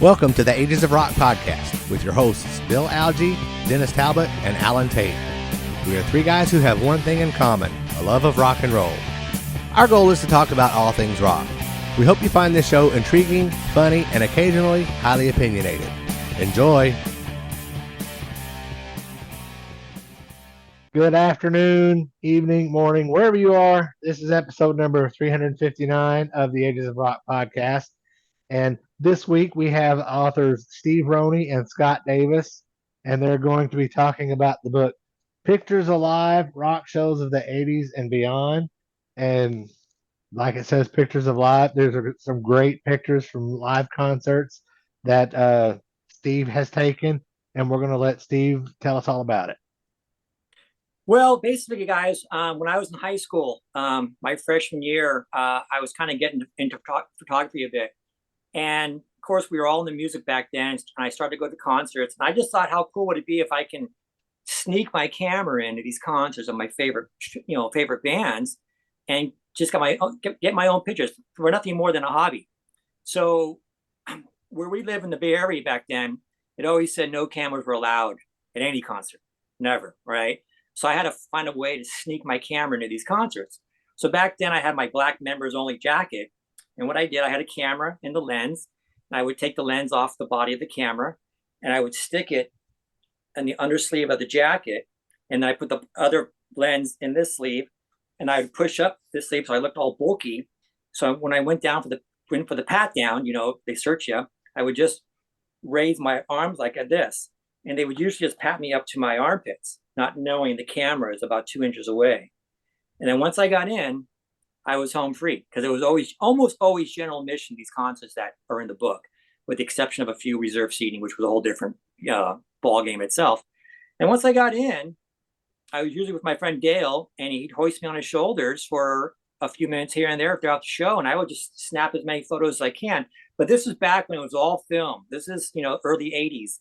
Welcome to the Ages of Rock podcast with your hosts Bill Algie, Dennis Talbot, and Alan Tate. We are three guys who have one thing in common, a love of rock and roll. Our goal is to talk about all things rock. We hope you find this show intriguing, funny, and occasionally highly opinionated. Enjoy! Good afternoon, evening, morning, wherever you are. This is episode number 359 of the Ages of Rock podcast. And this week we have authors Steve Roney and Scott Davis, and they're going to be talking about the book Pictures Alive, Rock Shows of the 80s and Beyond. And like it says, Pictures of Live, there's some great pictures from live concerts that Steve has taken, and we're going to let Steve tell us all about it. Well, basically, guys, when I was in high school, my freshman year, I was kind of getting into photography a bit. And of course, we were all in the music back then, and I started to go to concerts. And I just thought, how cool would it be if I can sneak my camera into these concerts of my favorite bands, and just get my own pictures for nothing more than a hobby. So, where we live in the Bay Area back then, it always said no cameras were allowed at any concert, never, right? So I had to find a way to sneak my camera into these concerts. So back then, I had my black members only jacket. And what I did, I had a camera and the lens, and I would take the lens off the body of the camera, and I would stick it in the undersleeve of the jacket, and I put the other lens in this sleeve, and I would push up this sleeve so I looked all bulky. So when I went for the pat down, they search you, I would just raise my arms like this, and they would usually just pat me up to my armpits, not knowing the camera is about 2 inches away. And then once I got in, I was home free, because it was almost always general admission, these concerts that are in the book, with the exception of a few reserve seating, which was a whole different ball game itself. And once I got in, I was usually with my friend Dale, and he'd hoist me on his shoulders for a few minutes here and there throughout the show, and I would just snap as many photos as I can. But this was back when it was all film. This is, early 80s.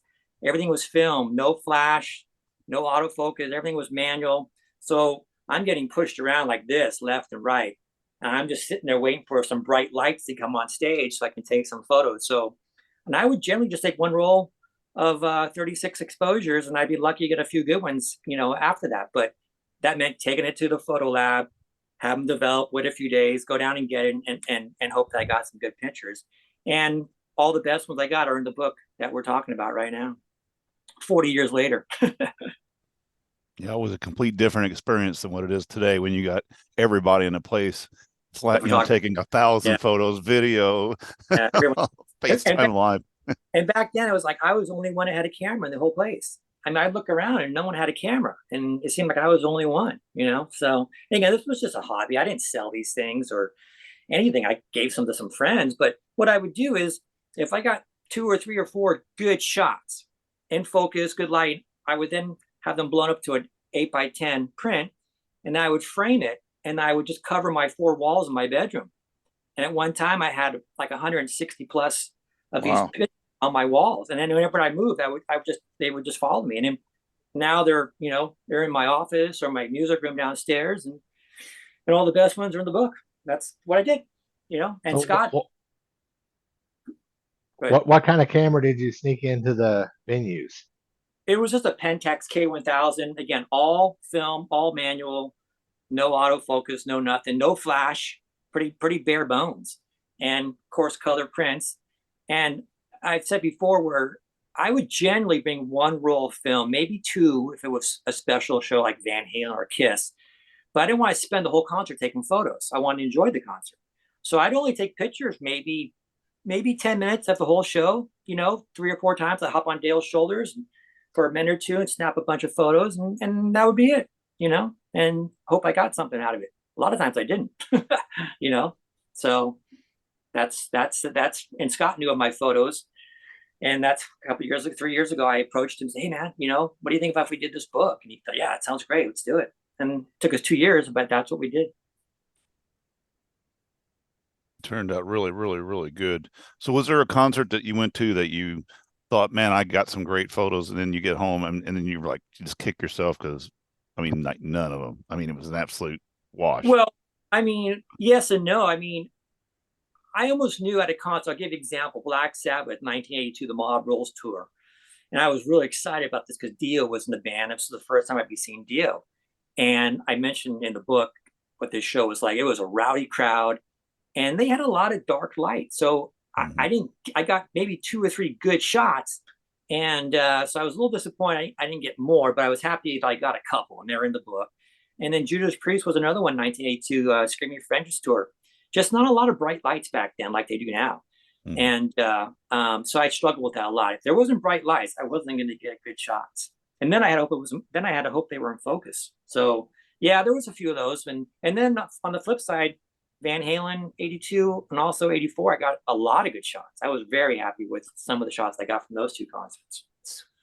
Everything was film, no flash, no autofocus, everything was manual. So I'm getting pushed around like this, left and right. And I'm just sitting there waiting for some bright lights to come on stage so I can take some photos. So, and I would generally just take one roll of 36 exposures, and I'd be lucky to get a few good ones, after that. But that meant taking it to the photo lab, have them develop, wait a few days, go down and get it, and hope that I got some good pictures. And all the best ones I got are in the book that we're talking about right now, 40 years later. Yeah, it was a complete different experience than what it is today, when you got everybody in a place, taking 1,000 photos, video, FaceTime live. And back then, it was like I was the only one that had a camera in the whole place. I mean, I'd look around and no one had a camera, and it seemed like I was the only one, So again, this was just a hobby. I didn't sell these things or anything. I gave some to some friends. But what I would do is, if I got 2 or 3 or 4 good shots in focus, good light, I would then have them blown up to an 8x10 print, and I would frame it, and I would just cover my 4 walls in my bedroom. And at one time, I had like 160 plus of these pictures on my walls. And then whenever I moved, they would just follow me. And then now they're in my office or my music room downstairs, and all the best ones are in the book. That's what I did, And Scott. What kind of camera did you sneak into the venues? It was just a Pentax K1000. Again, all film, all manual, no autofocus, no nothing, no flash, pretty bare bones, and of course color prints. And I've said before, where I would generally bring 1 roll of film, maybe 2 if it was a special show like Van Halen or Kiss. But I didn't want to spend the whole concert taking photos. I wanted to enjoy the concert. So I'd only take pictures maybe 10 minutes of the whole show, 3 or 4 times. I hop on Dale's shoulders for a minute or 2 and snap a bunch of photos, and that would be it, and hope I got something out of it. A lot of times I didn't, so that's, and Scott knew of my photos, and that's a couple years, 3 years ago, I approached him and said, hey man, what do you think about if we did this book? And he thought, yeah, it sounds great. Let's do it. And it took us 2 years, but that's what we did. Turned out really, really, really good. So was there a concert that you went to that you thought, man, I got some great photos, and then you get home and then you just kick yourself because I mean, like none of them. I mean, it was an absolute wash. Well, I mean, yes and no. I mean, I almost knew at a concert. I'll give you an example: Black Sabbath, 1982, the Mob Rules tour, and I was really excited about this because Dio was in the band. This was the first time I'd be seeing Dio, and I mentioned in the book what this show was like. It was a rowdy crowd, and they had a lot of dark light. So I got maybe 2 or 3 good shots. And so I was a little disappointed. I didn't get more, but I was happy if I got a couple, and they're in the book. And then Judas Priest was another one, 1982, Screaming Frenches tour. Just not a lot of bright lights back then like they do now. And so I struggled with that a lot. If there wasn't bright lights, I wasn't going to get good shots. And then I had to hope they were in focus. So yeah, there was a few of those. And then on the flip side, Van Halen 82 and also 84, I got a lot of good shots. I was very happy with some of the shots I got from those 2 concerts.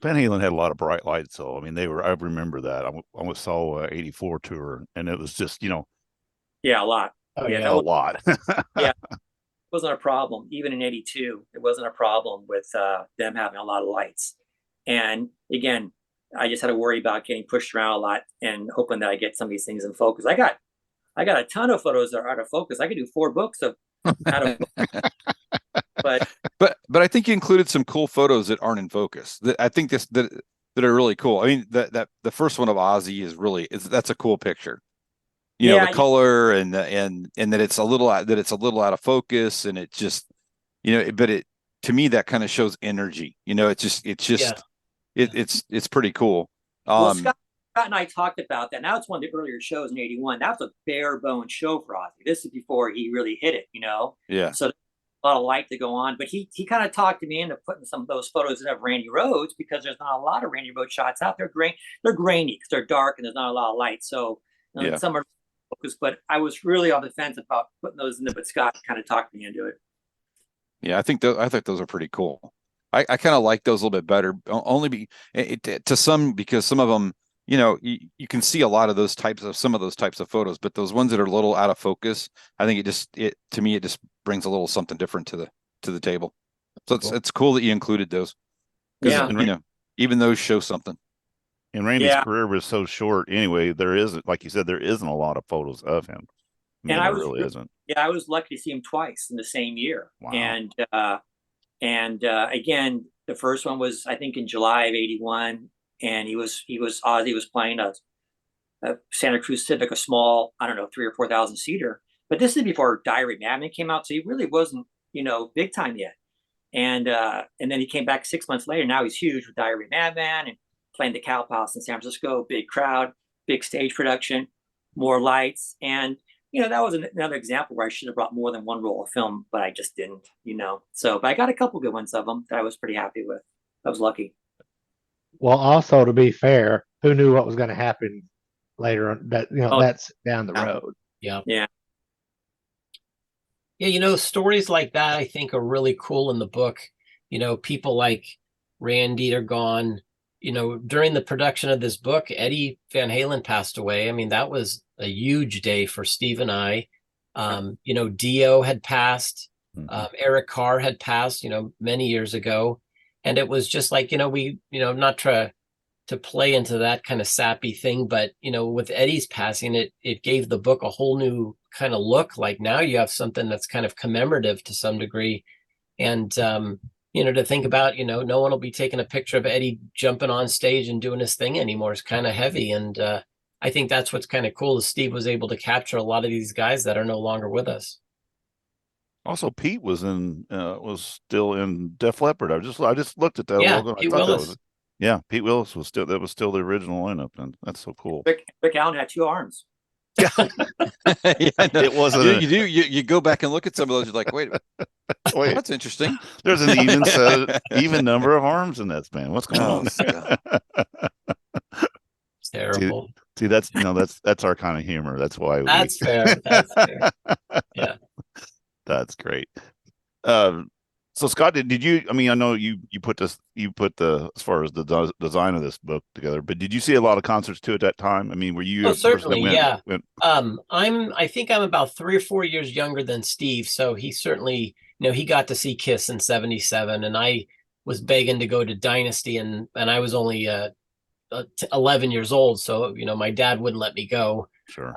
Van Halen had a lot of bright lights, though. I mean, I remember that. I saw 84 tour, and it was just, yeah, a lot. Oh, yeah, a lot. Yeah, it wasn't a problem. Even in 82, it wasn't a problem with them having a lot of lights. And again, I just had to worry about getting pushed around a lot and hoping that I get some of these things in focus. I got a ton of photos that are out of focus. I could do 4 books of out of focus. But I think you included some cool photos that aren't in focus. I think that are really cool. I mean, that the first one of Ozzy that's a cool picture. The color and that it's a little out of focus, and it just but to me that kind of shows energy. It's pretty cool. Well, Scott and I talked about that. Now it's one of the earlier shows in 81. That was a bare bone show for Ozzy. This is before he really hit it, Yeah. So a lot of light to go on. But he kind of talked to me into putting some of those photos of Randy Rhoads because there's not a lot of Randy Rhoads shots out there. They're grainy because they're dark and there's not a lot of light. So some are focused, but I was really on the fence about putting those in there, but Scott kind of talked me into it. Yeah, I think those are pretty cool. I kind of like those a little bit better, only because some of them, you can see a lot of some of those types of photos, but those ones that are a little out of focus, I think to me it just brings a little something different to the table. So it's cool that you included those. Yeah, even those show something. And Randy's career was so short anyway. There isn't, like you said, there isn't a lot of photos of him. There really isn't. Yeah, I was lucky to see him twice in the same year. Wow. And again, the first one was I think in July of 81. And Ozzy was playing a Santa Cruz Civic, a small, 3,000 or 4,000 seater. But this is before Diary Madman came out, so he really wasn't, big time yet. And then he came back 6 months later. Now he's huge with Diary Madman and playing the Cow Palace in San Francisco, big crowd, big stage production, more lights. And, that was another example where I should have brought more than one roll of film, but I just didn't, So, but I got a couple good ones of them that I was pretty happy with. I was lucky. Well, also to be fair, who knew what was going to happen later on? That that's down the road. Yeah. Yeah. Yeah, stories like that I think are really cool in the book. People like Randy are gone. During the production of this book, Eddie Van Halen passed away. I mean, that was a huge day for Steve and I. Dio had passed. Eric Carr had passed, many years ago. And it was just like, we, not try to play into that kind of sappy thing, but, with Eddie's passing, it gave the book a whole new kind of look. Like now you have something that's kind of commemorative to some degree. And, to think about, no one will be taking a picture of Eddie jumping on stage and doing his thing anymore. It's kind of heavy. And I think that's what's kind of cool is Steve was able to capture a lot of these guys that are no longer with us. Also, Pete was still in Def Leppard. I just looked at that logo. Pete Willis. Pete Willis was still the original lineup, and that's so cool. Rick Allen had 2 arms. Yeah, it wasn't. You go back and look at some of those. You're like, wait, that's interesting. There's an even number of arms in that span. What's going on? Terrible. See, that's our kind of humor. That's why. That's fair. That's fair. Yeah. That's great. So Scott, did you? I mean, I know you put as far as the design of this book together, but did you see a lot of concerts too at that time? I mean, were you? Oh, certainly, yeah. I think I'm about 3 or 4 years younger than Steve, so he certainly, he got to see Kiss in '77, and I was begging to go to Dynasty, and I was only 11 years old, so my dad wouldn't let me go. Sure.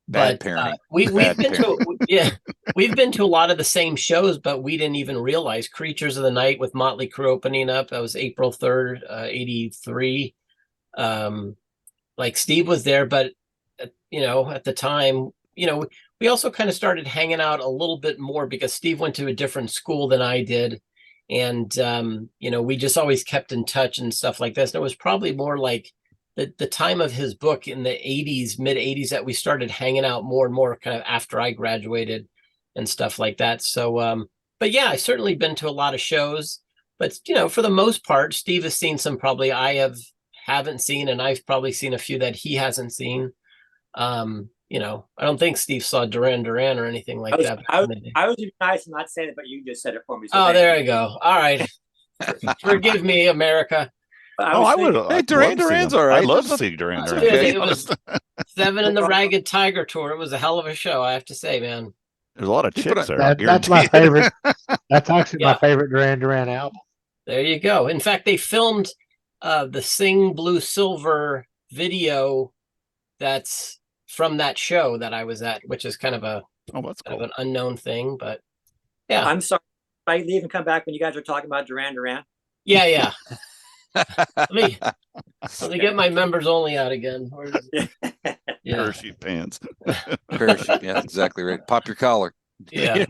Bad But parenting. we've been to we've been to a lot of the same shows, but we didn't even realize Creatures of the Night with Motley Crue opening up. That was April 3rd, 83. Like Steve was there, but at the time, we also kind of started hanging out a little bit more because Steve went to a different school than I did. And, we just always kept in touch and stuff like this. And it was probably more like the time of his book in the 80s, mid 80s, that we started hanging out more and more kind of after I graduated and stuff like that. So, but yeah, I've certainly been to a lot of shows, but, for the most part, Steve has seen some probably haven't seen, and I've probably seen a few that he hasn't seen. I don't think Steve saw Duran Duran or anything like that. I was nice and not saying it, but you just said it for me. So there you go. All right. Forgive me, America. I would. Hey, Duran Duran's all right. I'd love to see Duran Duran. Okay. It was Seven and the Ragged Tiger tour. It was a hell of a show, I have to say, man. There's a lot of chicks there. That's my favorite. That's actually my favorite Duran Duran album. There you go. In fact, they filmed the Sing Blue Silver video that's from that show that I was at, which is kind of that's cool. of an unknown thing, but yeah. I'm sorry. I leave and come back when you guys are talking about Duran Duran. Yeah. let me get my members only out again. Parachute pants. Parachute, yeah, exactly right. Pop your collar. Yeah.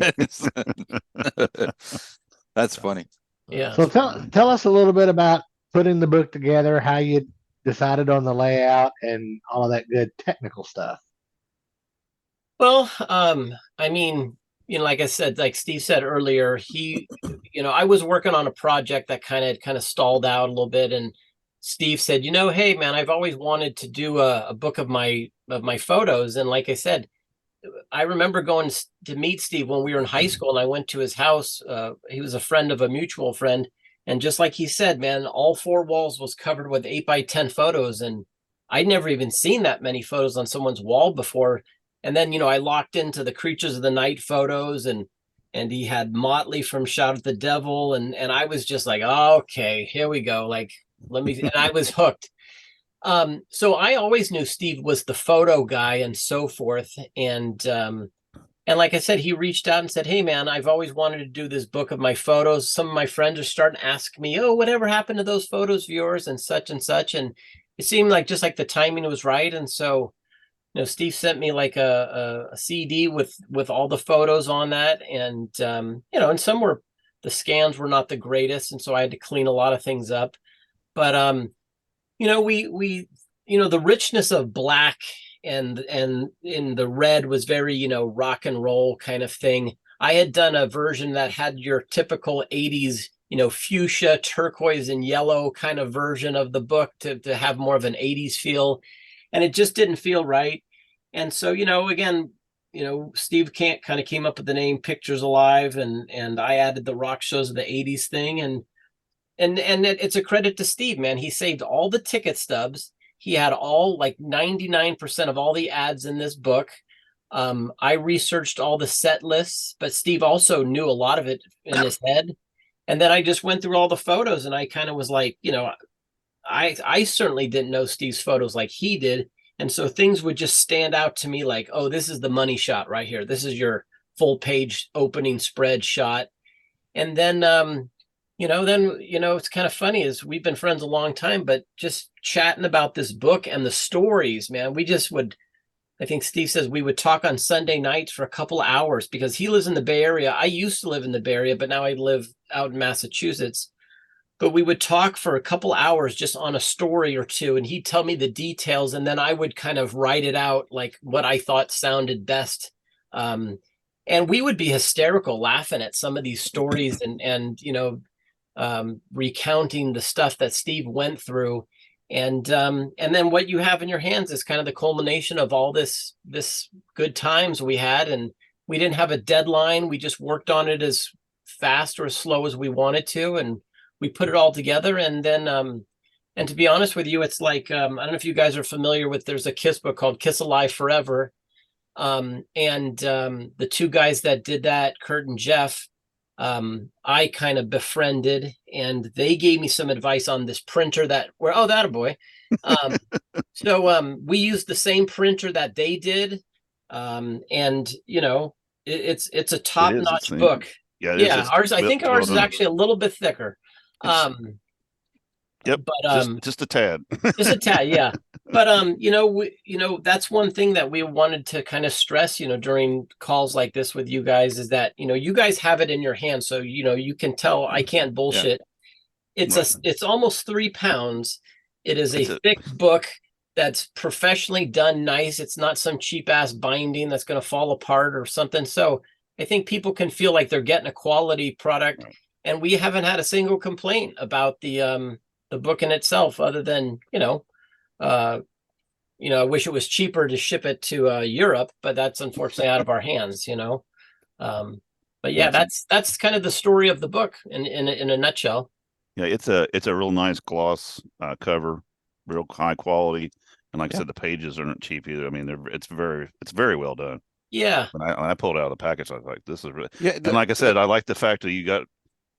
That's funny. Yeah. So tell us a little bit about putting the book together, how you decided on the layout and all of that good technical stuff. Well, I mean, like I said, like Steve said earlier, I was working on a project that kind of stalled out a little bit, and Steve said, hey man, I've always wanted to do a book of my photos. And like I said, I remember going to meet Steve when we were in high school, and I went to his house. He was a friend of a mutual friend. And just like he said, man, all 4 walls was covered with 8x10 photos. And I'd never even seen that many photos on someone's wall before. And then, I locked into the Creatures of the Night photos, and he had Motley from Shout at the Devil. And I was just like, oh, okay, here we go. Like, and I was hooked. So I always knew Steve was the photo guy and so forth. And like I said, he reached out and said, hey, man, I've always wanted to do this book of my photos. Some of my friends are starting to ask me, oh, whatever happened to those photos of yours and such and such. And it seemed like just like the timing was right. And so, Steve sent me like a CD with all the photos on that. And, and some the scans were not the greatest. And so I had to clean a lot of things up. But, we the richness of black and in the red was very, rock and roll kind of thing. I had done a version that had your typical 80s, fuchsia, turquoise, and yellow kind of version of the book to have more of an 80s feel. And it just didn't feel right. And so, again, Steve kind of came up with the name Pictures Alive, and I added the rock shows of the 80s thing. And it's a credit to Steve, man. He saved all the ticket stubs. He had all like 99% of all the ads in this book. I researched all the set lists, but Steve also knew a lot of it in his head. And then I just went through all the photos, and I kind of was like, I certainly didn't know Steve's photos like he did. And so things would just stand out to me like, oh, this is the money shot right here. This is your full page opening spread shot. And then, it's kind of funny is we've been friends a long time, but just chatting about this book and the stories, man, we just I think Steve says we would talk on Sunday nights for a couple of hours because he lives in the Bay Area. I used to live in the Bay Area, but now I live out in Massachusetts. But we would talk for a couple hours just on a story or two, and he'd tell me the details, and then I would kind of write it out like what I thought sounded best. And we would be hysterical laughing at some of these stories and recounting the stuff that Steve went through. And then what you have in your hands is kind of the culmination of all this good times we had. And we didn't have a deadline. We just worked on it as fast or as slow as we wanted to. And we put it all together. And then, and to be honest with you, it's like, I don't know if you guys are familiar with, there's a Kiss book called Kiss Alive Forever. The 2 guys that did that, Kurt and Jeff, I kind of befriended, and they gave me some advice on this printer that a boy. So we used the same printer that they did. And it's a top-notch book. Yeah, it is. Yeah, ours, I think ours is actually a little bit thicker. Yep, but just a tad. just a tad, yeah. But that's one thing that we wanted to kind of stress, during calls like this with you guys, is that you guys have it in your hands, so you can tell I can't bullshit. It's almost 3 pounds. It is a thick book that's professionally done, nice. It's not some cheap ass binding that's going to fall apart or something. So I think people can feel like they're getting a quality product, and we haven't had a single complaint about the book in itself, other than I wish it was cheaper to ship it to Europe, but that's unfortunately out of our hands. But yeah, that's kind of the story of the book in a nutshell. Yeah, it's a real nice gloss cover, real high quality, and like I said, the pages aren't cheap either. I mean, it's very well done. Yeah. When I pulled it out of the package, I was like, this is really. And like I said, I like the fact that you got,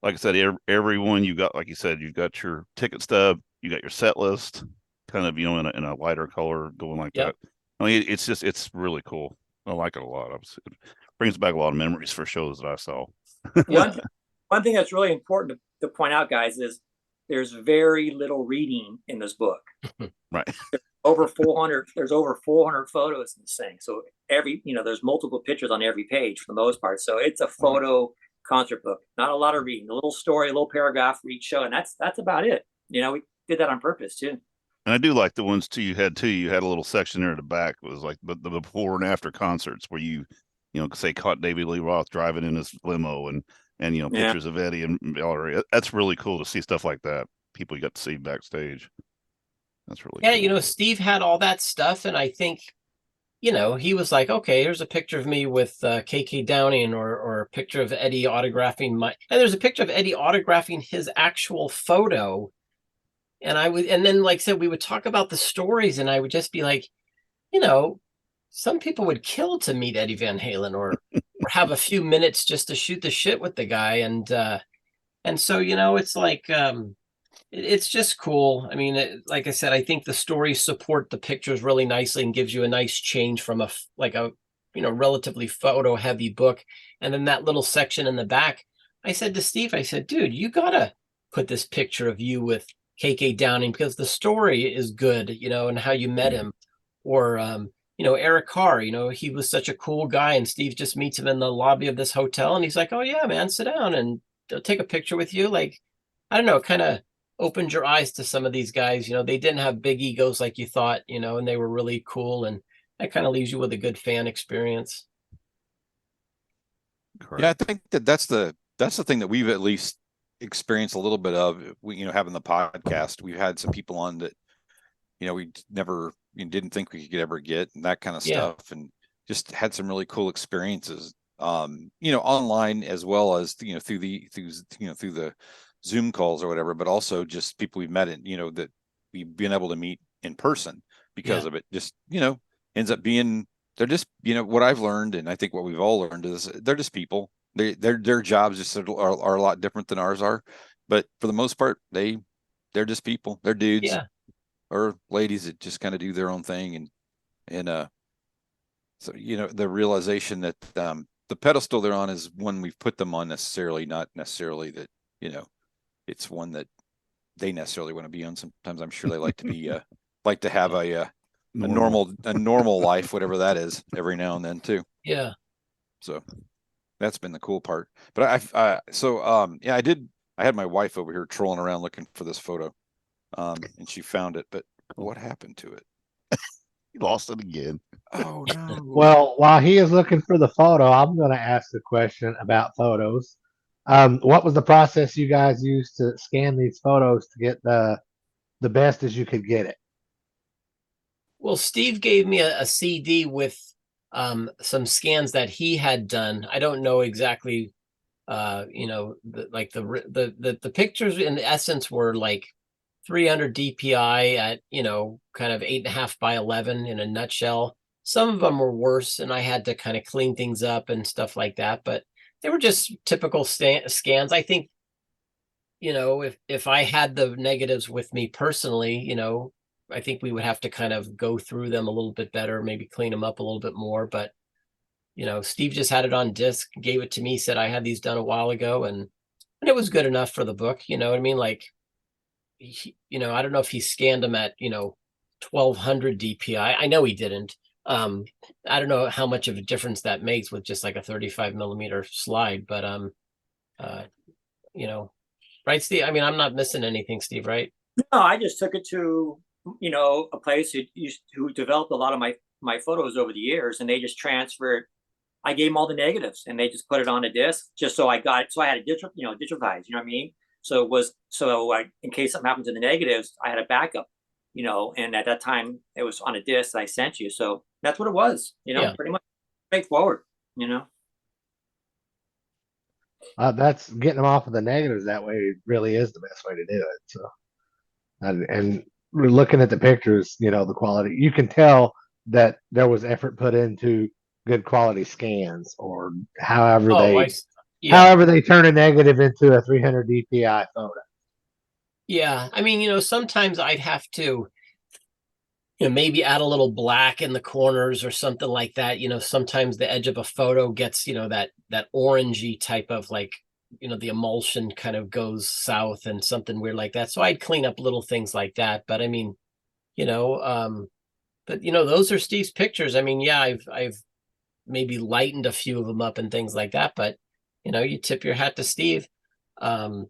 like I said, every one you got, like you said, you've got your ticket stub, you got your set list, kind of in a lighter color going like that. I mean, it's really cool. I like it a lot. It brings back a lot of memories for shows that I saw. One thing that's really important to point out, guys, is there's very little reading in this book. Right. There's over 400 photos in this thing. So there's multiple pictures on every page for the most part. So it's a photo concert book. Not a lot of reading. A little story, a little paragraph for each show, and that's about it. We did that on purpose too. And I do like the ones too. You had a little section there at the back. It was like the before and after concerts where you say caught David Lee Roth driving in his limo and pictures of Eddie and Valerie. That's really cool to see stuff like that. People you got to see backstage. That's really cool. Steve had all that stuff, and I think he was like, okay, here's a picture of me with KK Downing, or a picture of Eddie autographing and there's a picture of Eddie autographing his actual photo. And then, like I said, we would talk about the stories, and I would just be like, some people would kill to meet Eddie Van Halen, or have a few minutes just to shoot the shit with the guy. And so, it's like, it's just cool. I mean, like I said, I think the stories support the pictures really nicely and gives you a nice change from a relatively photo heavy book. And then that little section in the back, I said to Steve, dude, you gotta put this picture of you with KK Downing, because the story is good, and how you met him. Or Eric Carr, he was such a cool guy, and Steve just meets him in the lobby of this hotel, and he's like, oh yeah, man, sit down and they'll take a picture with you. Like, I don't know, kind of opened your eyes to some of these guys. They didn't have big egos like you thought, and they were really cool, and that kind of leaves you with a good fan experience. Correct. Yeah, I think that's the thing that we've at least experienced a little bit of. Having the podcast, we've had some people on that we never didn't think we could ever get, and that kind of stuff, and just had some really cool experiences online, as well as through the Zoom calls or whatever, but also just people we've met that we've been able to meet in person because of it. Just ends up being, they're just what I've learned, and I think what we've all learned, is they're just people. Their jobs just are a lot different than ours are, but for the most part, they're just people. They're dudes or ladies that just kind of do their own thing, and so the realization that the pedestal they're on is one we've put them on, not necessarily that it's one that they necessarily want to be on. Sometimes I'm sure they like to be like to have a normal life, whatever that is, every now and then too. Yeah. So that's been the cool part. But I had my wife over here trolling around looking for this photo, and she found it. But what happened to it? He lost it again. Oh no. Well, while he is looking for the photo, I'm going to ask a question about photos. What was the process you guys used to scan these photos to get the best as you could get it? Well, Steve gave me a CD with some scans that he had done. I don't know exactly, the pictures in essence were like 300 DPI at, kind of 8.5 by 11 in a nutshell. Some of them were worse, and I had to kind of clean things up and stuff like that, but they were just typical scans. I think, if I had the negatives with me personally, I think we would have to kind of go through them a little bit better, maybe clean them up a little bit more. But, Steve just had it on disc, gave it to me, said I had these done a while ago, and it was good enough for the book. You know what I mean? Like, I don't know if he scanned them at, 1200 DPI. I know he didn't. I don't know how much of a difference that makes with just like a 35 millimeter slide, but, right, Steve? I mean, I'm not missing anything, Steve, right? No, I just took it to, a place who developed a lot of my photos over the years, and they just transferred. I gave them all the negatives, and they just put it on a disc, just so I got it. So I had a digitized, you know what I mean? So it was in case something happened to the negatives, I had a backup, and at that time it was on a disc that I sent you. So that's what it was, pretty much straightforward, That's getting them off of the negatives that way really is the best way to do it. So, and we're looking at the pictures, the quality, you can tell that there was effort put into good quality scans, or however they turn a negative into a 300 DPI photo. Yeah. I mean, sometimes I'd have to, maybe add a little black in the corners or something like that. Sometimes the edge of a photo gets, that orangey type of like, the emulsion kind of goes south and something weird like that. So I'd clean up little things like that. But I mean, but those are Steve's pictures. I mean, yeah, I've maybe lightened a few of them up and things like that, but you tip your hat to Steve. I'm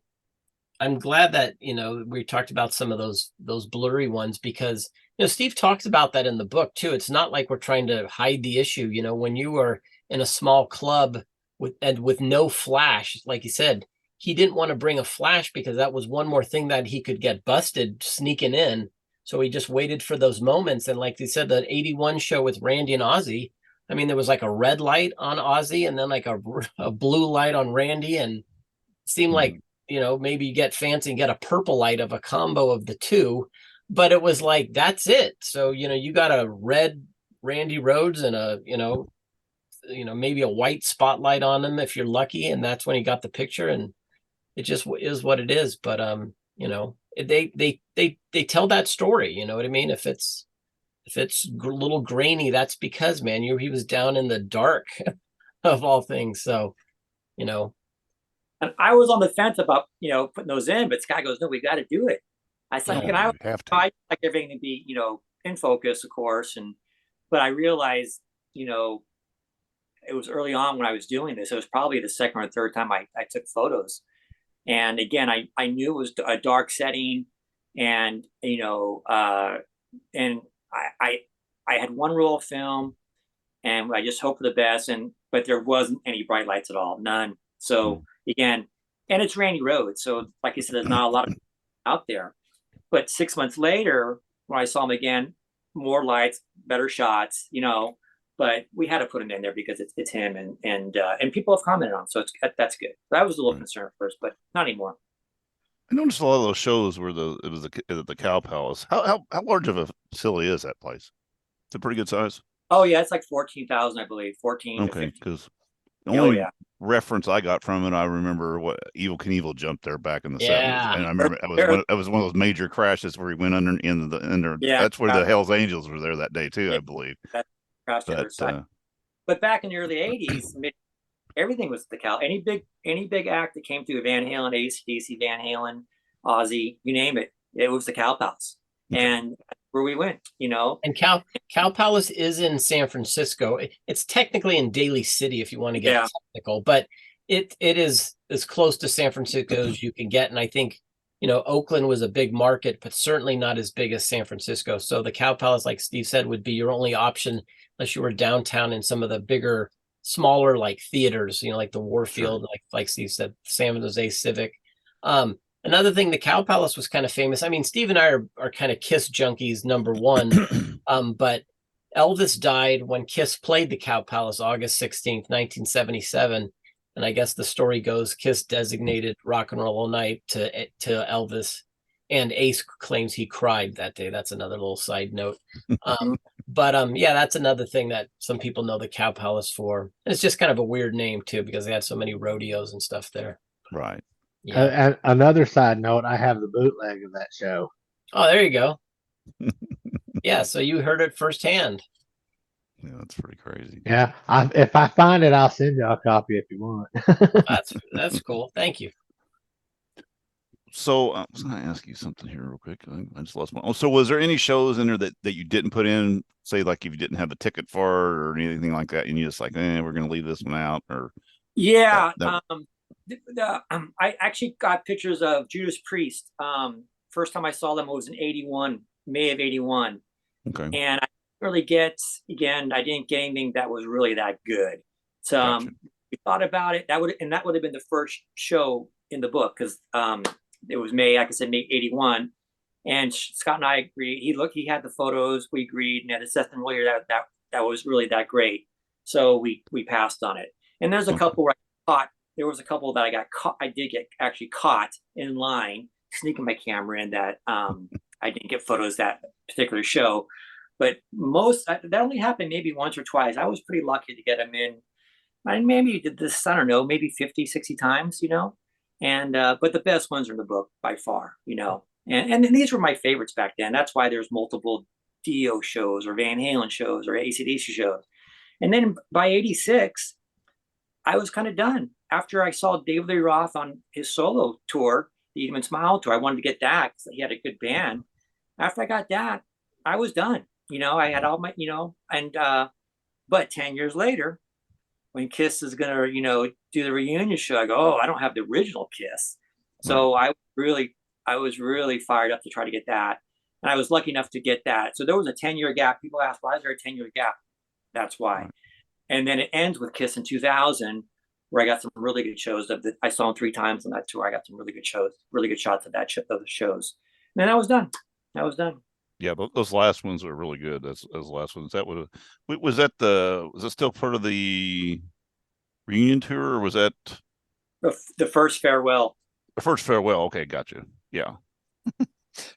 glad that, we talked about some of those blurry ones, because, Steve talks about that in the book too. It's not like we're trying to hide the issue. When you were in a small club with no flash, like he said, he didn't want to bring a flash because that was one more thing that he could get busted sneaking in. So he just waited for those moments. And like he said, the 81 show with Randy and Ozzy, I mean, there was like a red light on Ozzy and then like a blue light on Randy, and it seemed like, maybe you get fancy and get a purple light of a combo of the two, but it was like, that's it. So, you got a red Randy Rhodes and a, maybe a white spotlight on him if you're lucky. And that's when he got the picture, and it just is what it is. But, they tell that story, you know what I mean? If it's a little grainy, that's because, man, he was down in the dark of all things. So, And I was on the fence about, putting those in, but Scott goes, no, we got to do it. I said, No, I have to. like everything to be, in focus, of course. But I realized, it was early on when I was doing this. It was probably the second or third time I took photos. And again, I knew it was a dark setting, and, and I had one roll of film, and I just hoped for the best. But there wasn't any bright lights at all, none. So again, and it's Randy Rhodes. So like I said, there's not a lot of out there. But 6 months later, when I saw him again, more lights, better shots, but we had to put him in there because it's him, and people have commented on him. So that's good. That was a little concern at first, but not anymore. I noticed a lot of those shows where it was the Cow Palace. How large of a facility is that place? It's a pretty good size. Oh yeah, it's like 14,000, I believe. 14. Okay, because the only reference I got from it, I remember what Evel Knievel jumped there back in the 70s, and I remember it was one of those major crashes where he went under in the that's where the Hells Angels were there that day too, I believe. But back in the early 80s, everything was the Cow. Any big act that came through, Van Halen, AC/DC, Van Halen, Ozzy, you name it, it was the Cow Palace. And where we went, And Cow Palace is in San Francisco. It's technically in Daly City if you want to get technical, but it is as close to San Francisco as you can get. And I think, Oakland was a big market, but certainly not as big as San Francisco. So the Cow Palace, like Steve said, would be your only option unless you were downtown in some of the bigger, smaller like theaters, like the Warfield, like Steve said, San Jose Civic. Another thing, the Cow Palace was kind of famous. I mean, Steve and I are kind of Kiss junkies, number one. But Elvis died when Kiss played the Cow Palace, August 16th, 1977. And I guess the story goes Kiss designated Rock and Roll All Night to Elvis. And Ace claims he cried that day. That's another little side note. But that's another thing that some people know the Cow Palace for. And it's just kind of a weird name, too, because they had so many rodeos and stuff there. Right. Yeah. And another side note, I have the bootleg of that show. Oh, there you go. Yeah, so you heard it firsthand. Yeah, that's pretty crazy. Yeah, if I find it, I'll send you a copy if you want. That's cool. Thank you. So I was going to ask you something here real quick. I just lost my. Oh, so was there any shows in there that you didn't put in? Say like if you didn't have the ticket for it or anything like that, and you just like, we're going to leave this one out, or Yeah. that I actually got pictures of Judas Priest. First time I saw them was in 81, May of 81. okay, And I didn't get anything that was really that good. So gotcha. we thought about it. That would have been the first show in the book, because it was May, like I said, May 81. And Scott and I agreed. He had the photos. We agreed, and it said really that was really that great. So we passed on it. And there's a couple where I caught. There was a couple that I got caught. I did get actually caught in line sneaking my camera in that I didn't get photos that particular show. But that only happened maybe once or twice. I was pretty lucky to get them in. I maybe did this, I don't know, maybe 50, 60 times, And but the best ones are in the book by far, And these were my favorites back then. That's why there's multiple Dio shows or Van Halen shows or AC/DC shows. And then by 86, I was kind of done. After I saw David Lee Roth on his solo tour, the Even Smile tour, I wanted to get that because he had a good band. After I got that, I was done. I had all my, but 10 years later, when Kiss is going to, do the reunion show, I go, oh, I don't have the original Kiss. So I was really fired up to try to get that. And I was lucky enough to get that. So there was a 10-year gap. People ask, why is there a 10-year gap? That's why. Right. And then it ends with Kiss in 2000, where I got some really good shows. I saw them 3 times on that tour. I got some really good shows, really good shots of of the shows. And then I was done. Yeah, but those last ones were really good. Those last ones. Was it still part of the reunion tour, or was that the first farewell? The first farewell. Okay, gotcha. Yeah.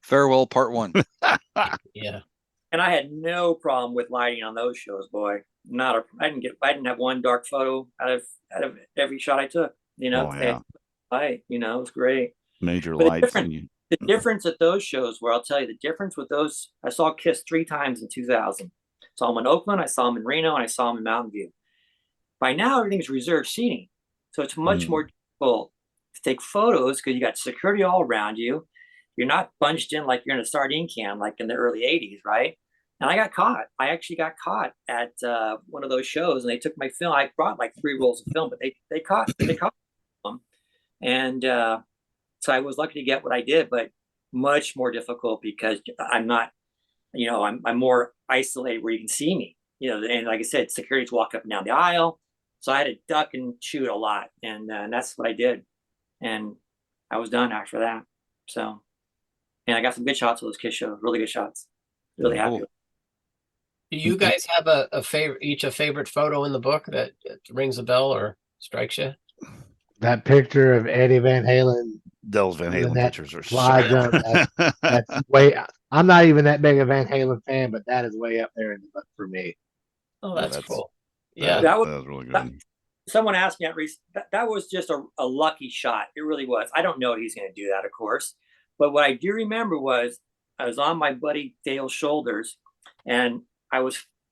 Farewell Part 1. Yeah. And I had no problem with lighting on those shows, boy. I didn't have one dark photo out of every shot I took. Oh, yeah. Light, it was great. Major but lights. The difference at those shows, where I'll tell you the difference with those, I saw Kiss 3 times in 2000. Saw them in Oakland, I saw them in Reno, and I saw them in Mountain View. By now, everything's reserved seating. So it's much more difficult to take photos because you got security all around you. You're not bunched in like you're in a sardine can like in the early 80s, right? And I got caught. I actually got caught at one of those shows, and they took my film. I brought like 3 rolls of film, but they caught them. And so I was lucky to get what I did, but much more difficult because I'm not, I'm more isolated where you can see me, and like I said, security's walk up and down the aisle. So I had to duck and shoot a lot. And that's what I did. And I was done after that. So, and I got some good shots of those Kiss shows, really good shots. Really happy. Do you guys have a favorite photo in the book that rings a bell or strikes you? That picture of Eddie Van Halen. Those Van Halen pictures are fly jump. That's way. I'm not even that big a Van Halen fan, but that is way up there in the book for me. Oh, that's cool. Yeah, that was really good. Someone asked me that was just a lucky shot. It really was. I don't know he's going to do that, of course, but what I do remember was I was on my buddy Dale's shoulders, and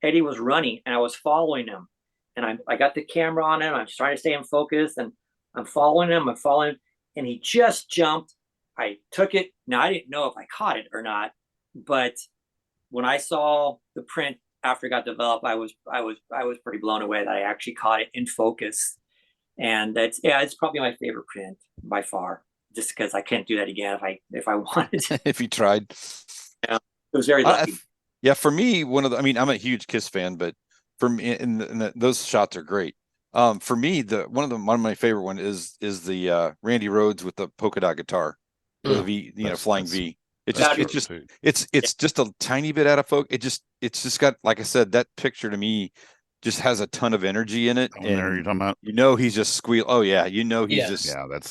Eddie was running, and I was following him, and I got the camera on him. I'm trying to stay in focus, and I'm following him. And he just jumped. I took it. Now I didn't know if I caught it or not, but when I saw the print after it got developed, I was pretty blown away that I actually caught it in focus. And it's probably my favorite print by far, just because I can't do that again if I wanted to. If you tried. Yeah, it was very lucky. For me, I'm a huge Kiss fan, but for me, those shots are great. For me, one of my favorite one is the Randy Rhoads with the polka dot guitar, with a V, flying V. It's just a tiny bit out of focus. It's just got, like I said, that picture to me just has a ton of energy in it. And there you're talking about. He's just squeal. Oh yeah, he's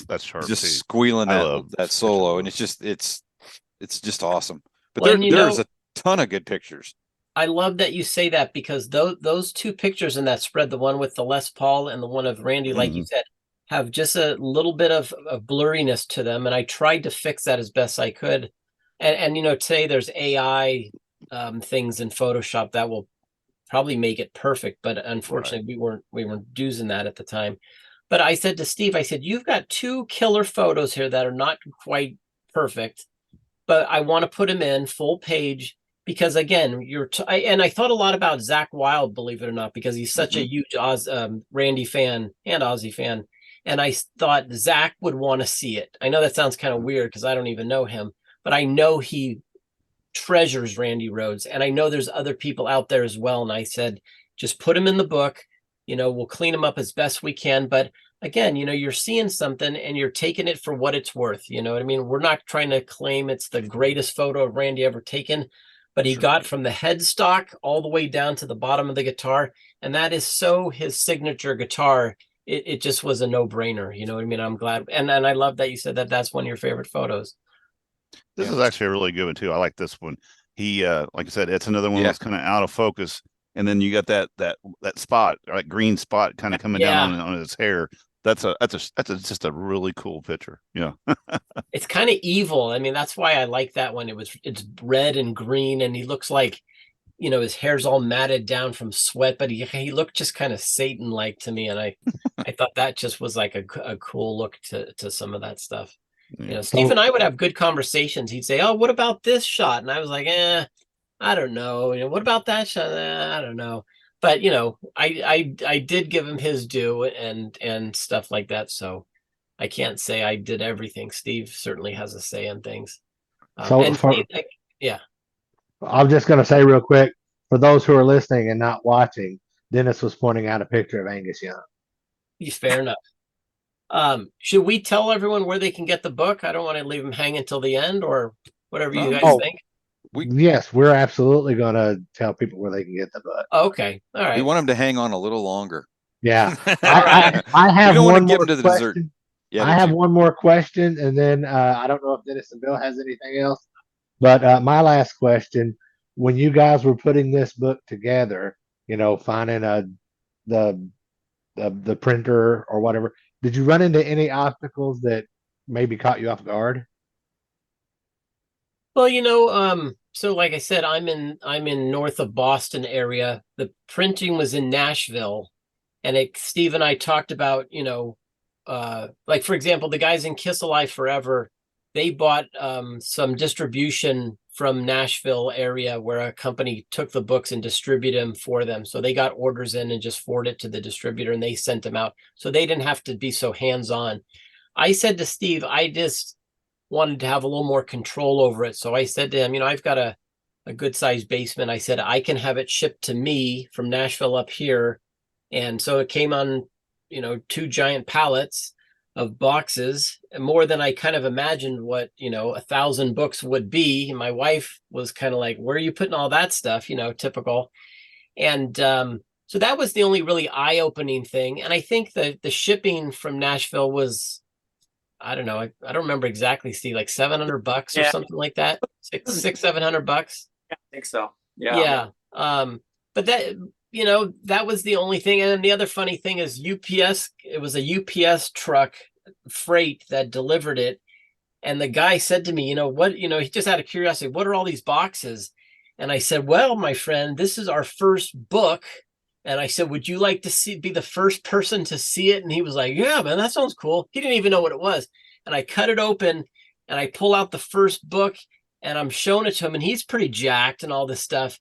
that's sharp. Just too. Squealing that solo, and it's just awesome. But there's a ton of good pictures. I love that you say that, because those 2 pictures in that spread, the one with the Les Paul and the one of Randy, like you said, have just a little bit of blurriness to them. And I tried to fix that as best I could. And today there's AI things in Photoshop that will probably make it perfect, but unfortunately we weren't using that at the time. But I said to Steve, I said, you've got 2 killer photos here that are not quite perfect, but I want to put them in full page because, again, and I thought a lot about Zach Wilde, believe it or not, because he's such a huge Randy fan and Ozzy fan. And I thought Zach would want to see it. I know that sounds kind of weird because I don't even know him, but I know he treasures Randy Rhoads, and I know there's other people out there as well. And I said, just put them in the book. We'll clean them up as best we can. But again, you're seeing something and you're taking it for what it's worth. You know what I mean? We're not trying to claim it's the greatest photo of Randy ever taken, but he got from the headstock all the way down to the bottom of the guitar. And that is so his signature guitar. It just was a no-brainer. You know what I mean? I'm glad. And I love that you said that that's one of your favorite photos. This is actually a really good one too. I like this one. He like I said, it's another one that's kind of out of focus. And then you got that spot, like green spot kind of coming down on his hair. That's just a really cool picture. Yeah. It's kind of evil. I mean, that's why I like that one. It's red and green, and he looks like, his hair's all matted down from sweat, but he looked just kind of Satan-like to me. And I thought that just was like a cool look to some of that stuff. Steve and I would have good conversations. He'd say, "Oh, what about this shot?" And I was like, I don't know. What about that shot? I don't know. But I did give him his due and stuff like that. So I can't say I did everything. Steve certainly has a say in things. Yeah. I'm just going to say real quick, for those who are listening and not watching, Dennis was pointing out a picture of Angus Young. Fair enough. Should we tell everyone where they can get the book? I don't want to leave them hanging till the end or whatever you guys think. Yes, we're absolutely going to tell people where they can get the book. Okay. All right. We want them to hang on a little longer. Yeah. I have one more question. Yeah, I have one more question, and then I don't know if Dennis and Bill has anything else. But my last question, when you guys were putting this book together, finding the printer or whatever, did you run into any obstacles that maybe caught you off guard? Well, so like I said, I'm in north of Boston area. The printing was in Nashville, and Steve and I talked about, like for example, the guys in Kiss Alive Forever, they bought some distribution from Nashville area where a company took the books and distributed them for them. So they got orders in and just forwarded it to the distributor, and they sent them out. So they didn't have to be so hands-on. I said to Steve, I just wanted to have a little more control over it. So I said to him, I've got a good sized basement. I said, I can have it shipped to me from Nashville up here. And so it came on, 2 giant pallets of boxes, more than I kind of imagined what, 1,000 books would be. And my wife was kind of like, where are you putting all that stuff? Typical. And so that was the only really eye-opening thing. And I think that the shipping from Nashville was, I don't know. I don't remember exactly, Steve, like $700 or something like that. $700. Yeah, I think so. Yeah. But that was the only thing. And then the other funny thing is UPS, it was a UPS truck freight that delivered it. And the guy said to me, he just out of curiosity, what are all these boxes? And I said, well, my friend, this is our first book. And I said, would you like to be the first person to see it? And he was like, yeah, man, that sounds cool. He didn't even know what it was. And I cut it open and I pull out the first book and I'm showing it to him, and he's pretty jacked and all this stuff.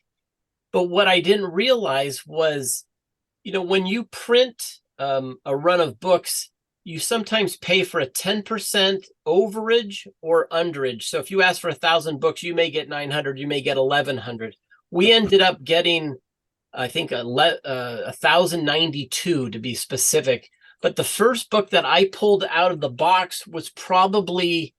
But what I didn't realize was, when you print a run of books, you sometimes pay for a 10% overage or underage. So if you ask for 1,000 books, you may get 900, you may get 1,100. We ended up getting, I think, 1,092 to be specific. But the first book that I pulled out of the box was probably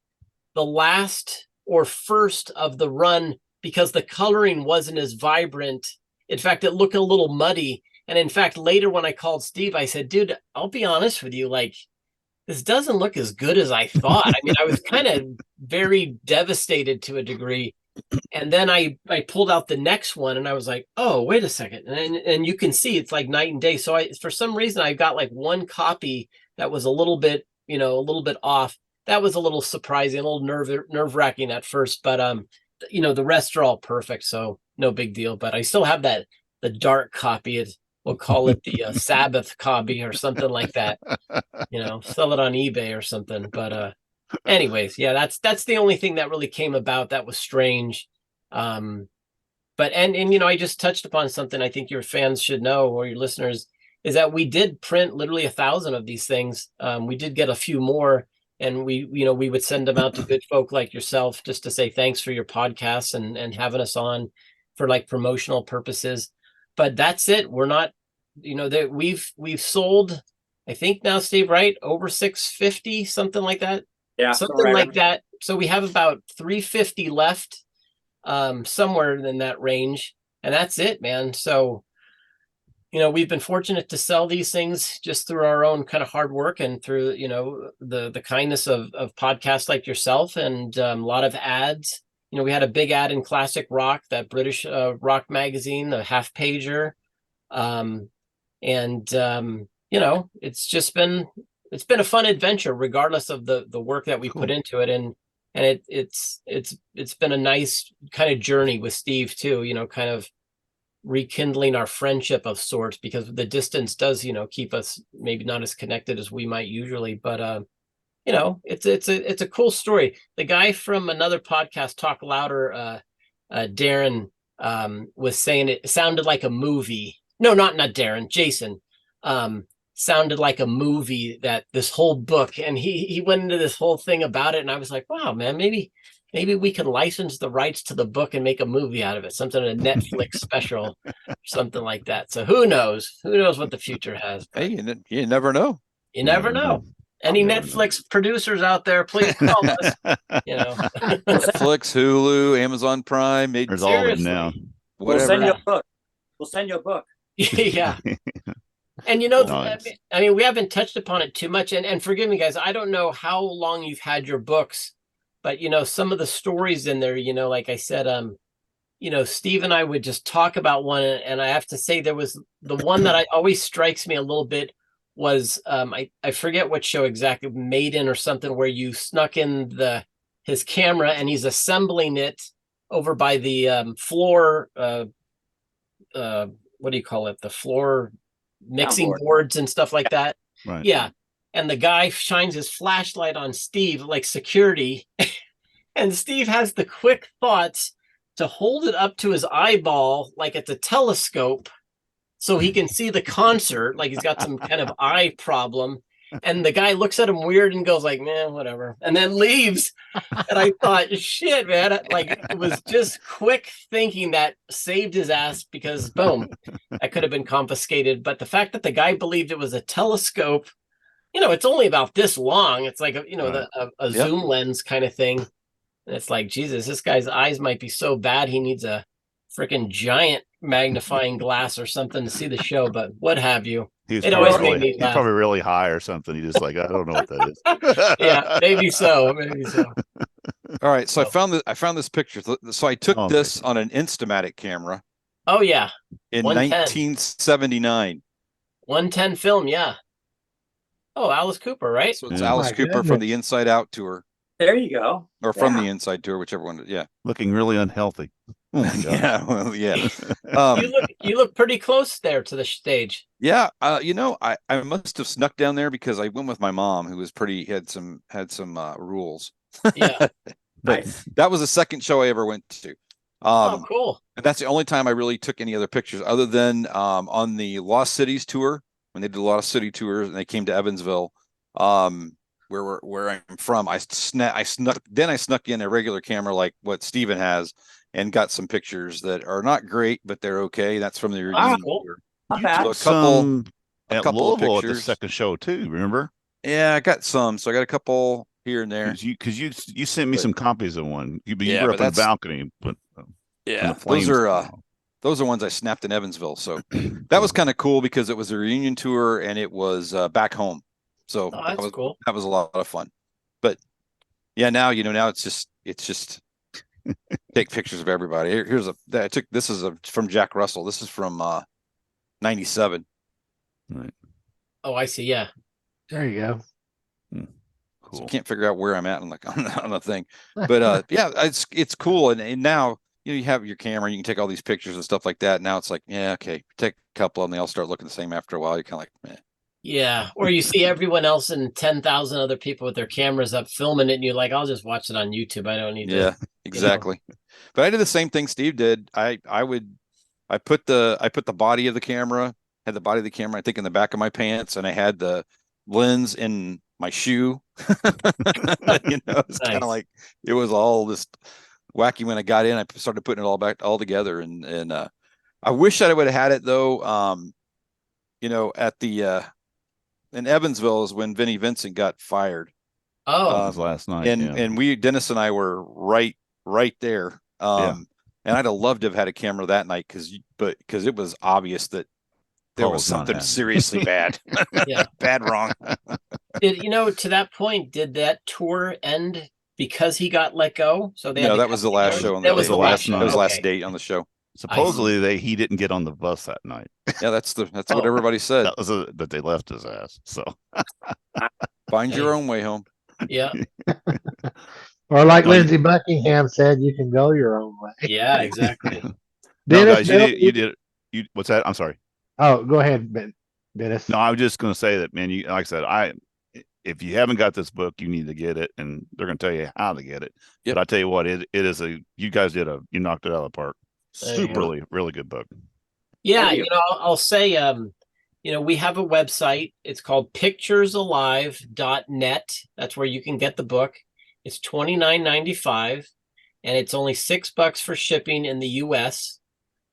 the last or first of the run, because the coloring wasn't as vibrant. In fact, it looked a little muddy. And in fact, later when I called Steve, I said, dude, I'll be honest with you, like, this doesn't look as good as I thought. I mean, I was kind of very devastated to a degree. And then I pulled out the next one and I was like, oh, wait a second. And you can see it's like night and day. So for some reason, I got like one copy that was a little bit off. that was a little surprising, a little nerve-wracking at first, but the rest are all perfect, so no big deal. But I still have the dark copy. We'll call it the Sabbath copy or something like that. Sell it on eBay or something. But anyways, yeah, that's the only thing that really came about that was strange. But I just touched upon something I think your fans should know, or your listeners, is that we did print literally 1,000 of these things. We did get a few more, and we would send them out to good folk like yourself just to say thanks for your podcasts and having us on for like promotional purposes. But that's it. We're not, that we've sold, I think now, Steve, right? Over 650, something like that. Yeah, something like that. So we have about 350 left, somewhere in that range, and that's it, man. So we've been fortunate to sell these things just through our own kind of hard work and through the kindness of podcasts like yourself, and a lot of ads. We had a big ad in Classic Rock, that British rock magazine, the half pager, it's been a fun adventure regardless of the work that we put into it, and it's been a nice kind of journey with Steve too, kind of rekindling our friendship of sorts, because the distance does keep us maybe not as connected as we might usually, but it's a cool story. The guy from another podcast, Talk Louder, Darren, was saying it sounded like a movie. No, not Darren, Jason, sounded like a movie, that this whole book, and he went into this whole thing about it, and I was like, wow, man, maybe we can license the rights to the book and make a movie out of it, something, a Netflix special, something like that. So who knows what the future has. Hey, you never know. You never know. Any Netflix producers out there, please call us. Netflix, Hulu, Amazon Prime. There's all of them now. We'll send you a book. We'll send you a book. Yeah. And Nice. I mean, we haven't touched upon it too much, and forgive me, guys, I don't know how long you've had your books, but some of the stories in there, like I said, Steve and I would just talk about one, and I have to say, there was the one that always strikes me a little bit was I forget what show exactly, Maiden or something, where you snuck in his camera and he's assembling it over by the floor, what do you call it, the floor mixing boards and stuff like that. Right. Yeah. And the guy shines his flashlight on Steve, like security, and Steve has the quick thoughts to hold it up to his eyeball like it's a telescope so he can see the concert, like he's got some kind of eye problem. And the guy looks at him weird and goes like, man, whatever, and then leaves. And I thought, shit, man, like it was just quick thinking that saved his ass, because boom, that could have been confiscated. But the fact that the guy believed it was a telescope, it's only about this long. It's like a zoom lens kind of thing. And it's like, Jesus, this guy's eyes might be so bad he needs a freaking giant magnifying glass or something to see the show, but what have you. He's probably really high or something. He just like, I don't know what that is. Yeah, maybe so. All right, so I found this picture. So I took this on an Instamatic camera. Oh yeah, in 1979. 110 film, yeah. Oh, Alice Cooper, right? So it's Alice Cooper from the Inside Out tour. There you go. Or from the Inside tour, whichever one. Yeah, looking really unhealthy. Oh my God. Yeah, well, yeah. You look pretty close there to the stage. Yeah, I must have snuck down there because I went with my mom, who was had some rules. Yeah, but that was the second show I ever went to. Oh, cool. And that's the only time I really took any other pictures, other than on the Lost Cities tour, when they did a lot of city tours and they came to Evansville, where I'm from. I snuck in a regular camera like what Steven has, and got some pictures that are not great, but they're okay. That's from the reunion tour. You took some at Louisville at the second show too, remember? Yeah, I got some. So I got a couple here and there. Because you sent me some copies of one. You were up on the balcony, but those are ones I snapped in Evansville. So that was kind of cool because it was a reunion tour and it was back home. So that's cool. That was a lot of fun. But yeah, now it's just take pictures of everybody. This is from Jack Russell. This is from 97. Right. Oh, I see. Yeah. There you go. Cool. So I can't figure out where I'm at on the thing. But yeah, it's cool. And now, you have your camera, you can take all these pictures and stuff like that. Now it's like, yeah, okay, take a couple of them, they all start looking the same after a while. You're kind of like, Yeah. Or you see everyone else and 10,000 other people with their cameras up filming it, and you're like, I'll just watch it on YouTube. I don't need to. Yeah, exactly. But I did the same thing Steve did. I put the body of the camera, had the body of the camera, I think, in the back of my pants, and I had the lens in my shoe. It's kind of like, it was all this wacky. When I got in, I started putting it all together, and I wish I would have had it though. At the in Evansville is when Vinnie Vincent got fired. Oh, last night, and Dennis and I were right there. And I'd have loved to have had a camera that night because it was obvious that there was something seriously bad. Bad wrong. To that point, did that tour end because he got let go? So that was the last show. That was the last night. That was the last date on the show. Supposedly he didn't get on the bus that night. Yeah, that's what everybody said. That was that they left his ass. So find your own way home. Yeah. Or like Lindsey Buckingham said, you can go your own way. Yeah, exactly. Dennis, guys, what's that? I'm sorry. Oh, go ahead, Dennis. No, I was just going to say that, man. Like I said, if you haven't got this book, you need to get it, and they're going to tell you how to get it. Yep. But I tell you what, you guys you knocked it out of the park. Really, really good book. Yeah, I'll say, we have a website. It's called picturesalive.net. That's where you can get the book. It's $29.95, and it's only $6 for shipping in the U.S.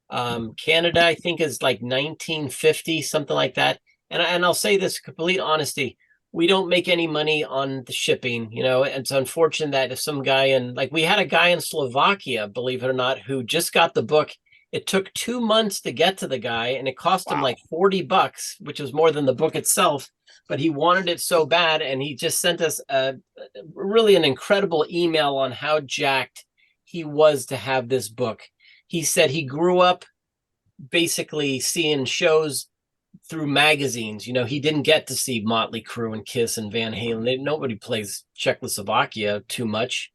Canada, I think, is like $19.50, something like that. And I'll say this, complete honesty, we don't make any money on the shipping. It's unfortunate that if some guy we had a guy in Slovakia, believe it or not, who just got the book. It took 2 months to get to the guy, and it cost him like $40, which was more than the book itself. But he wanted it so bad, and he just sent us really an incredible email on how jacked he was to have this book. He said he grew up basically seeing shows through magazines. He didn't get to see Motley Crue and Kiss and Van Halen. Nobody plays Czechoslovakia too much.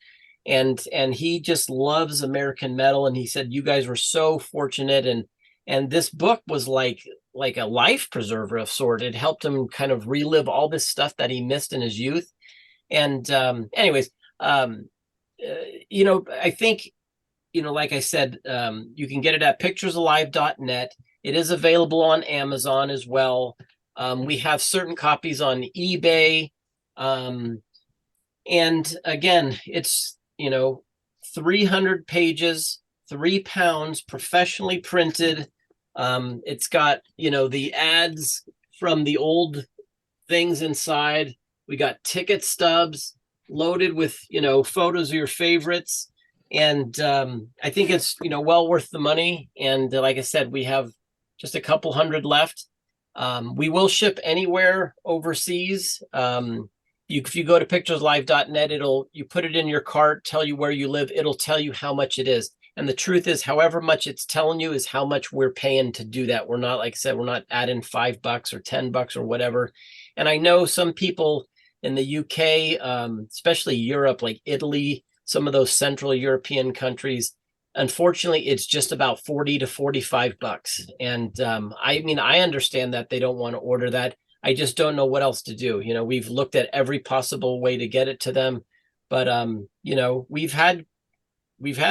And he just loves American metal. And he said, you guys were so fortunate. And this book was like a life preserver of sort. It helped him kind of relive all this stuff that he missed in his youth. And anyways, I think, like I said, you can get it at picturesalive.net. It is available on Amazon as well. We have certain copies on eBay. And again, it's, 300 pages, 3 pounds, professionally printed. It's got, the ads from the old things inside. We got ticket stubs loaded with, photos of your favorites. And I think it's, well worth the money. And like I said, we have just a couple hundred left. We will ship anywhere overseas. If you go to picturesalive.net, you put it in your cart, tell you where you live, it'll tell you how much it is. And the truth is, however much it's telling you is how much we're paying to do that. We're not, like I said, we're not adding $5 or $10 or whatever. And I know some people in the UK, especially Europe, like Italy, some of those Central European countries, unfortunately, it's just about $40 to $45. And I understand that they don't want to order that. I just don't know what else to do. We've looked at every possible way to get it to them, but we've had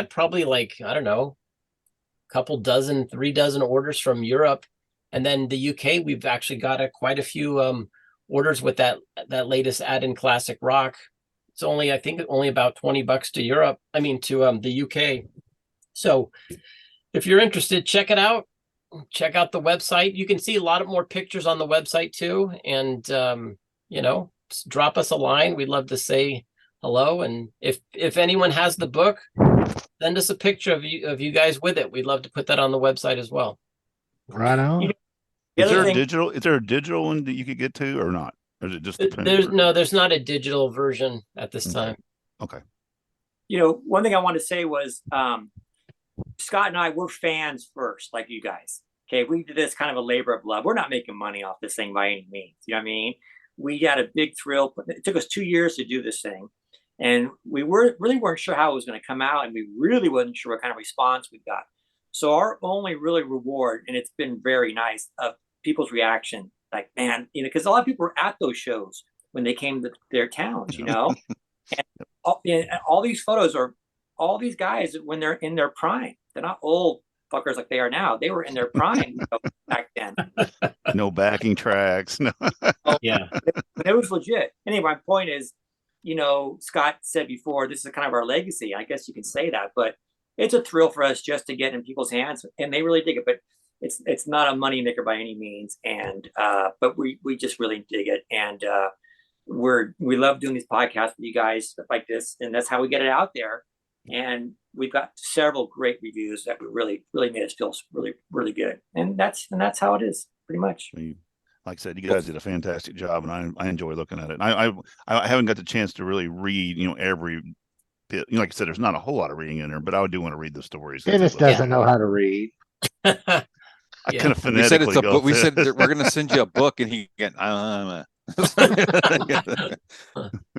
probably I don't know, a couple dozen, 3 dozen orders from Europe, and then the UK. We've actually got quite a few orders with that latest add in classic rock. It's only about $20 to Europe. I mean to the UK. So if you're interested, check it out. Check out the website. You can see a lot of more pictures on the website too. And, drop us a line. We'd love to say hello. And if anyone has the book, send us a picture of you guys with it. We'd love to put that on the website as well. Right on. Is there a digital one that you could get to or not? Or is it just there's not a digital version at this time. Okay. One thing I wanted to say was, Scott and I, we're fans first, like you guys. Okay, we did this kind of a labor of love. We're not making money off this thing by any means. You know what I mean? we got a big thrill. It took us 2 years to do this thing. And we really weren't sure how it was going to come out. And we really wasn't sure what kind of response we got. So our only really reward, and it's been very nice, of people's reaction, like, man, because a lot of people were at those shows when they came to their towns, and all these photos are all these guys when they're in their prime. They're not old fuckers like they are now. They were in their prime back then. No backing tracks. No. Yeah. It was legit. Anyway, my point is, Scott said before, this is kind of our legacy. I guess you can say that, but it's a thrill for us just to get in people's hands, and they really dig it. But it's not a money maker by any means. And but we just really dig it, and we love doing these podcasts with you guys, stuff like this, and that's how we get it out there. And we've got several great reviews that really made us feel really, really good. And that's how it is, pretty much. Like I said, you guys did a fantastic job, and I enjoy looking at it. I haven't got the chance to really read, every bit. Like I said, there's not a whole lot of reading in there, but I do want to read the stories. Dennis doesn't know how to read. I kind of phonetically we said it's a book. We through said it. we're going to send you a book, and he get.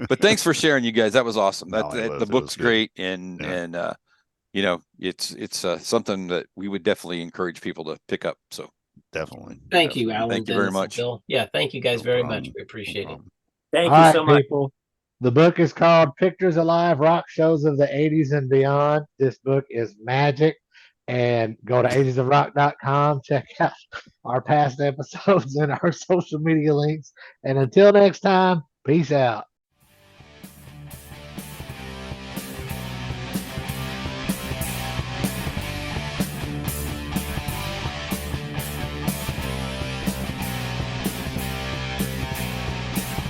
But thanks for sharing, you guys. That was awesome. The book's great, and it's something that we would definitely encourage people to pick up. So definitely. Thank you, Alan. Thank you very much. Bill. Yeah, thank you guys very much. We appreciate it. Thank you so much. People. The book is called Pictures Alive, Rock Shows of the 80s and Beyond. This book is magic. And go to agesofrock.com. Check out our past episodes and our social media links. And until next time, peace out.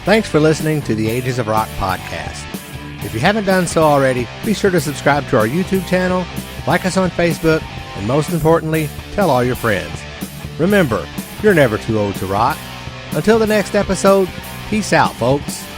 Thanks for listening to the Ages of Rock podcast. If you haven't done so already, be sure to subscribe to our YouTube channel, like us on Facebook, and most importantly, tell all your friends. Remember, you're never too old to rock. Until the next episode, peace out, folks.